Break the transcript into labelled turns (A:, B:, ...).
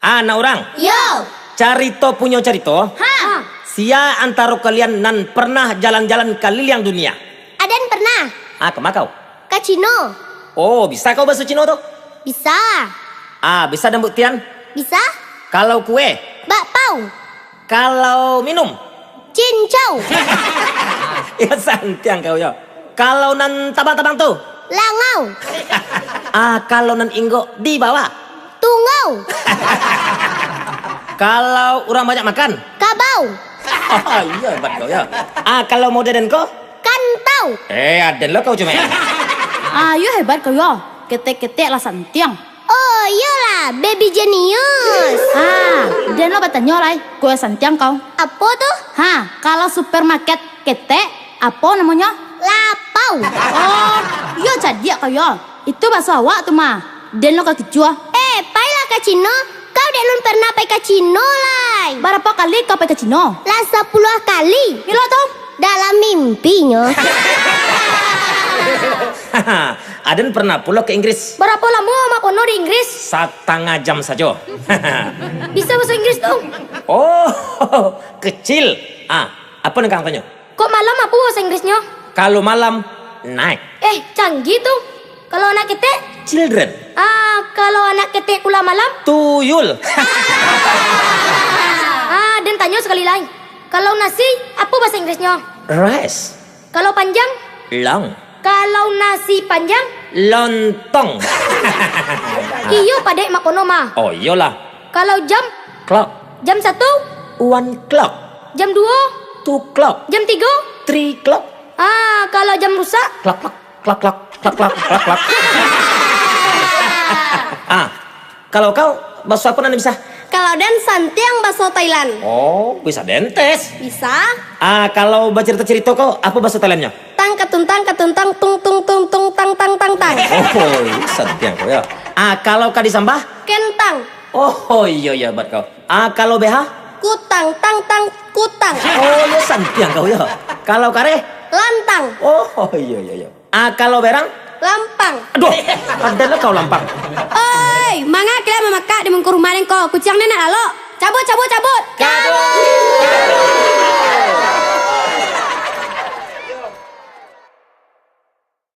A: Anak orang.
B: Yo.
A: Carito punya carito.
B: Ha.
A: Sia antara kalian nan pernah jalan-jalan keliling dunia.
B: Aden pernah.
A: Kemakau.
B: Ke Cino.
A: Oh, bisa kau bahasa Cina tuh?
B: Bisa.
A: Bisa dan buktian.
B: Bisa.
A: Kalau kue.
B: Bakpao.
A: Kalau minum.
B: Cincau.
A: Ya santiang kau ya. Kalau nan tabang-tabang tuh.
B: Langau.
A: Kalau nan inggo di bawah.
B: Tungau.
A: Kalau orang banyak makan.
B: Kabau.
A: Iya hebat kau ya. Kalau mau dadan kau.
B: Kantau.
A: Aden lo kau cuma.
C: Ayo hebat kau ya. Ketek-ketek lah santiang.
B: Oh iyalah, baby genius.
C: Dan lo bertanya lah, kue santiang kau.
B: Apa tuh?
C: Kalau supermarket ketek, apa namanya?
B: Lapau.
C: Oh, iya jadi kau ya. Itu bahasa awak tuh mah. Dan lo kaki jua.
B: Pailah ke Cino. Kau dek nun pernah pergi ke Cino lah.
C: Berapa kali kau pergi ke Cino?
B: Lah 10 kali.
C: Milo tuh.
B: Dalam mimpinya.
A: Aden pernah pulang ke Inggris.
B: Berapa lama mak kono di Inggris?
A: 1,5 jam saja.
B: Bisa bahasa Inggris tuh.
A: Oh, kecil. Apa nih kang tanya?
B: Kok malam apa bahasa Inggrisnya?
A: Kalau malam night.
B: Canggih tuh. Kalau anak ketek?
A: Children.
B: Kalau anak ketek kula malam?
A: Tuyul.
B: Dan tanya sekali lagi. Kalau nasi, apa bahasa Inggrisnya?
A: Rice.
B: Kalau panjang?
A: Long.
B: Kalau nasi panjang?
A: Lontong.
B: Iyo padek makono mah.
A: Oh iyalah.
B: Kalau jam?
A: Clock.
B: Jam 1?
A: 1 clock.
B: Jam 2?
A: 2 clock.
B: Jam 3?
A: 3 clock.
B: Kalau jam rusak?
A: Klak klak klak klak klak klak klak klak. Kalau kau bahasa apa nanti bisa?
B: Kalau dan santiang bahasa Thailand.
A: Oh, bisa dentes.
B: Bisa?
A: Kalau baca cerita-cerita kau apa bahasa Thailandnya?
B: Tang ketuntang ketuntang tung tung tung tung tang tang tang tang.
A: Oh, santiang kau ya. Kalau kau disambah?
B: Kentang.
A: Oh iya buat kau. Kalau BH?
B: Kutang tang tang kutang.
A: Oh ya santiang kau ya. Kalau kare?
B: Lantang.
A: Oh iya. Kalau berang?
B: Lampang.
A: Aduh, adalah kau lampang.
B: Oi, mangga kalian memakak di mengkurumanin kau. Kucing nenek lalu. Cabut.
A: Cabut.